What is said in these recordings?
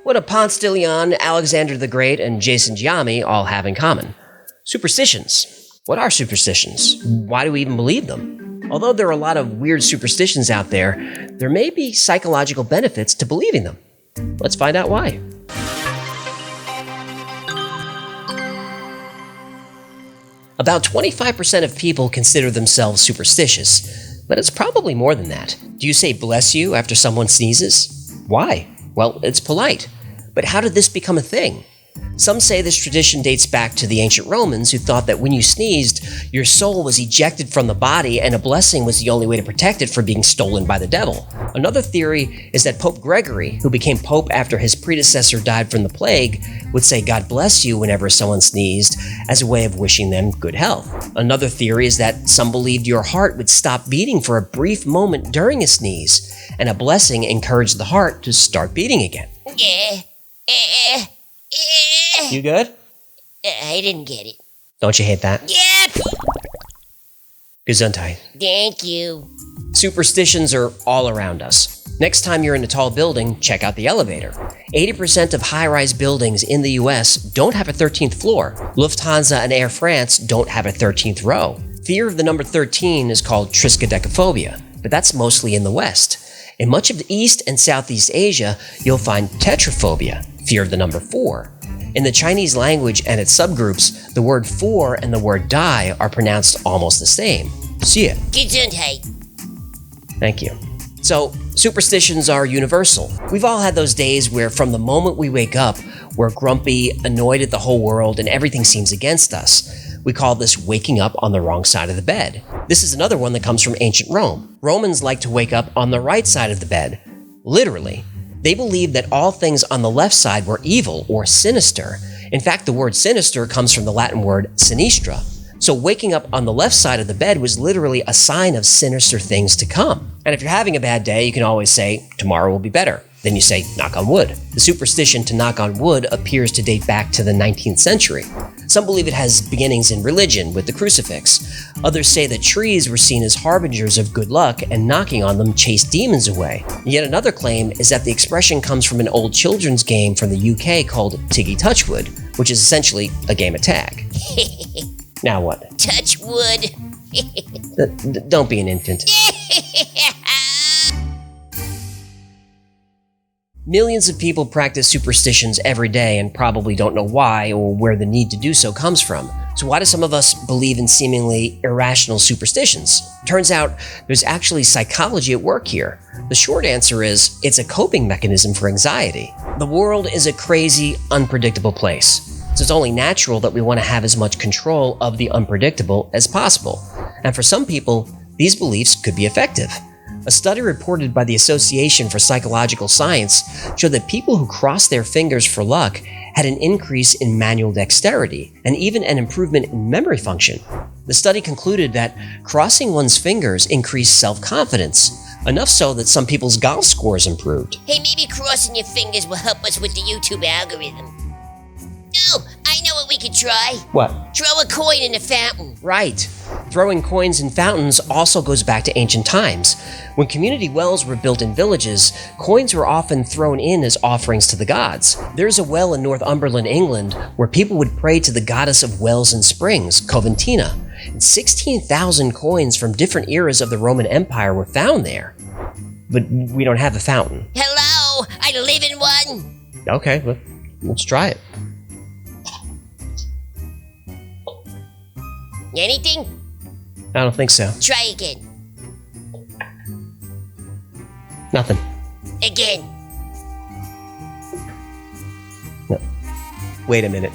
What do Ponce De Leon, Alexander the Great, and Jason Giambi all have in common? Superstitions. What are superstitions? Why do we even believe them? Although there are a lot of weird superstitions out there may be psychological benefits to believing them. Let's find out why. About 25% of people consider themselves superstitious, but it's probably more than that. Do you say bless you after someone sneezes? Why? Well, it's polite. But how did this become a thing? Some say this tradition dates back to the ancient Romans, who thought that when you sneezed, your soul was ejected from the body and a blessing was the only way to protect it from being stolen by the devil. Another theory is that Pope Gregory, who became pope after his predecessor died from the plague, would say God bless you whenever someone sneezed as a way of wishing them good health. Another theory is that some believed your heart would stop beating for a brief moment during a sneeze, and a blessing encouraged the heart to start beating again. You good? I didn't get it. Don't you hate that? Yep! Gesundheit. Thank you. Superstitions are all around us. Next time you're in a tall building, check out the elevator. 80% of high-rise buildings in the US don't have a 13th floor. Lufthansa and Air France don't have a 13th row. Fear of the number 13 is called triskaidekaphobia, but that's mostly in the West. In much of East and Southeast Asia, you'll find tetraphobia, fear of the number 4. In the Chinese language and its subgroups, the word for and the word die are pronounced almost the same. See it. Gesundheit. Thank you. So, superstitions are universal. We've all had those days where from the moment we wake up, we're grumpy, annoyed at the whole world, and everything seems against us. We call this waking up on the wrong side of the bed. This is another one that comes from ancient Rome. Romans like to wake up on the right side of the bed. Literally. They believed that all things on the left side were evil or sinister. In fact, the word sinister comes from the Latin word sinistra. So waking up on the left side of the bed was literally a sign of sinister things to come. And if you're having a bad day, you can always say, tomorrow will be better. Then you say, knock on wood. The superstition to knock on wood appears to date back to the 19th century. Some believe it has beginnings in religion with the crucifix. Others say that trees were seen as harbingers of good luck and knocking on them chased demons away. Yet another claim is that the expression comes from an old children's game from the UK called Tiggy Touchwood, which is essentially a game of tag. Now what? Touch wood. Don't be an infant. Millions of people practice superstitions every day and probably don't know why or where the need to do so comes from. So why do some of us believe in seemingly irrational superstitions? Turns out there's actually psychology at work here. The short answer is it's a coping mechanism for anxiety. The world is a crazy, unpredictable place. So it's only natural that we want to have as much control of the unpredictable as possible. And for some people, these beliefs could be effective. A study reported by the Association for Psychological Science showed that people who crossed their fingers for luck had an increase in manual dexterity and even an improvement in memory function. The study concluded that crossing one's fingers increased self-confidence, enough so that some people's golf scores improved. Hey, maybe crossing your fingers will help us with the YouTube algorithm. No, I know what we could try. What? Throw a coin in a fountain. Right. Throwing coins in fountains also goes back to ancient times. When community wells were built in villages, coins were often thrown in as offerings to the gods. There's a well in Northumberland, England, where people would pray to the goddess of wells and springs, Coventina. And 16,000 coins from different eras of the Roman Empire were found there. But we don't have a fountain. Hello, I live in one. Okay, let's try it. Anything? I don't think so. Try again. Nothing. Again. No. Wait a minute.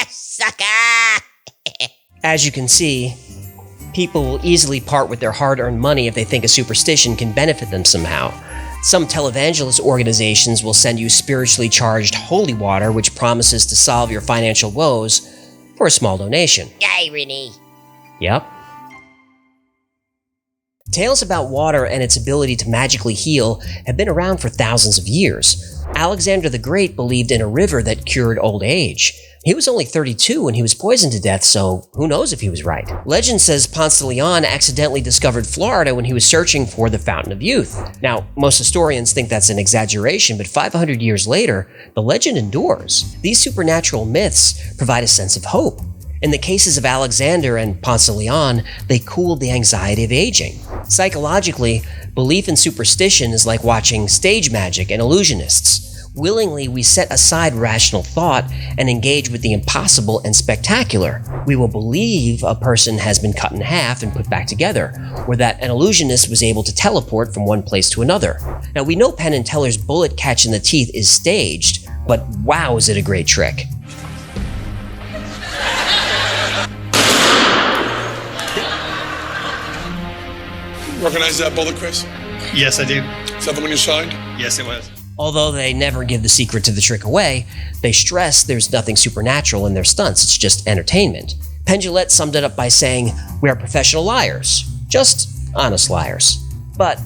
Sucker! As you can see, people will easily part with their hard-earned money if they think a superstition can benefit them somehow. Some televangelist organizations will send you spiritually charged holy water, which promises to solve your financial woes for a small donation. Irony. Yep. Tales about water and its ability to magically heal have been around for thousands of years. Alexander the Great believed in a river that cured old age. He was only 32 when he was poisoned to death, so who knows if he was right. Legend says Ponce De Leon accidentally discovered Florida when he was searching for the Fountain of Youth. Now, most historians think that's an exaggeration, but 500 years later, the legend endures. These supernatural myths provide a sense of hope. In the cases of Alexander and Ponce de Leon, they cooled the anxiety of aging. Psychologically, belief in superstition is like watching stage magic and illusionists. Willingly, we set aside rational thought and engage with the impossible and spectacular. We will believe a person has been cut in half and put back together, or that an illusionist was able to teleport from one place to another. Now, we know Penn and Teller's bullet catch in the teeth is staged, but wow, is it a great trick. Recognize that bullet, Chris? Yes, I do. Is that the one you signed? Yes, it was. Although they never give the secret to the trick away, they stress there's nothing supernatural in their stunts, it's just entertainment. Penn Jillette summed it up by saying, "We are professional liars, just honest liars." But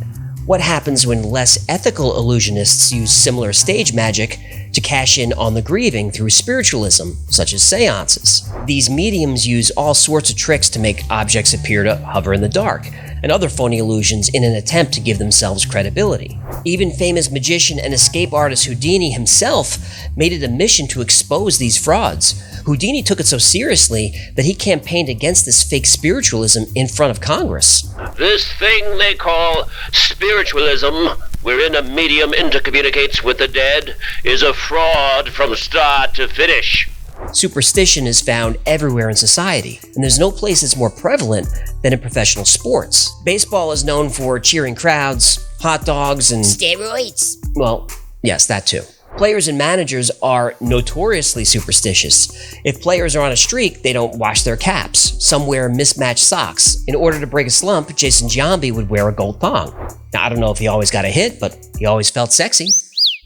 what happens when less ethical illusionists use similar stage magic to cash in on the grieving through spiritualism, such as seances? These mediums use all sorts of tricks to make objects appear to hover in the dark, and other phony illusions in an attempt to give themselves credibility. Even famous magician and escape artist Houdini himself made it a mission to expose these frauds. Houdini took it so seriously that he campaigned against this fake spiritualism in front of Congress. This thing they call spiritualism, wherein a medium intercommunicates with the dead, is a fraud from start to finish. Superstition is found everywhere in society, and there's no place that's more prevalent than in professional sports. Baseball is known for cheering crowds, hot dogs, and Steroids. well, yes, that too. Players and managers are notoriously superstitious. If players are on a streak, they don't wash their caps. Some wear mismatched socks. In order to break a slump, Jason Giambi would wear a gold thong. Now, I don't know if he always got a hit, but he always felt sexy.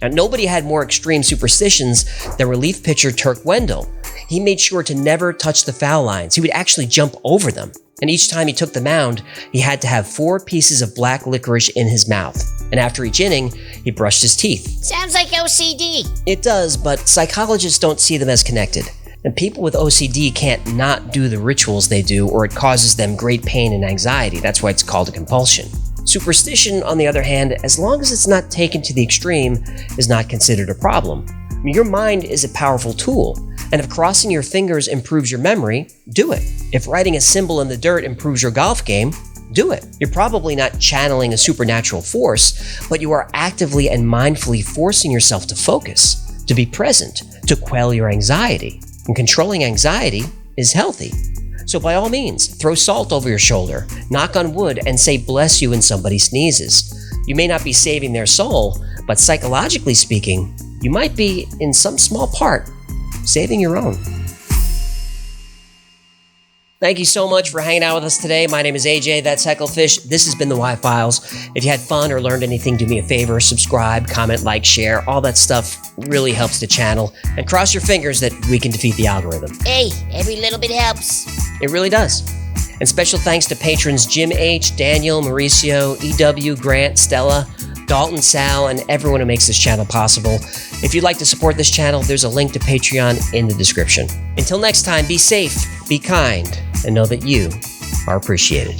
Now, nobody had more extreme superstitions than relief pitcher Turk Wendell. He made sure to never touch the foul lines. He would actually jump over them. And each time he took the mound, he had to have 4 pieces of black licorice in his mouth. And after each inning, he brushed his teeth. Sounds like OCD. It does, but psychologists don't see them as connected. And people with OCD can't not do the rituals they do, or it causes them great pain and anxiety. That's why it's called a compulsion. Superstition, on the other hand, as long as it's not taken to the extreme, is not considered a problem. I mean, your mind is a powerful tool, and if crossing your fingers improves your memory, do it. If writing a symbol in the dirt improves your golf game, do it. You're probably not channeling a supernatural force, but you are actively and mindfully forcing yourself to focus, to be present, to quell your anxiety. And controlling anxiety is healthy. So by all means, throw salt over your shoulder, knock on wood, and say bless you when somebody sneezes. You may not be saving their soul, but psychologically speaking, you might be, in some small part, saving your own. Thank you so much for hanging out with us today. My name is AJ, that's Hecklefish. This has been the Y Files. If you had fun or learned anything, do me a favor, subscribe, comment, like, share. All that stuff really helps the channel. And cross your fingers that we can defeat the algorithm. Hey, every little bit helps. It really does. And special thanks to patrons Jim H., Daniel, Mauricio, EW, Grant, Stella, Dalton, Sal, and everyone who makes this channel possible. If you'd like to support this channel, there's a link to Patreon in the description. Until next time, be safe, be kind, and know that you are appreciated.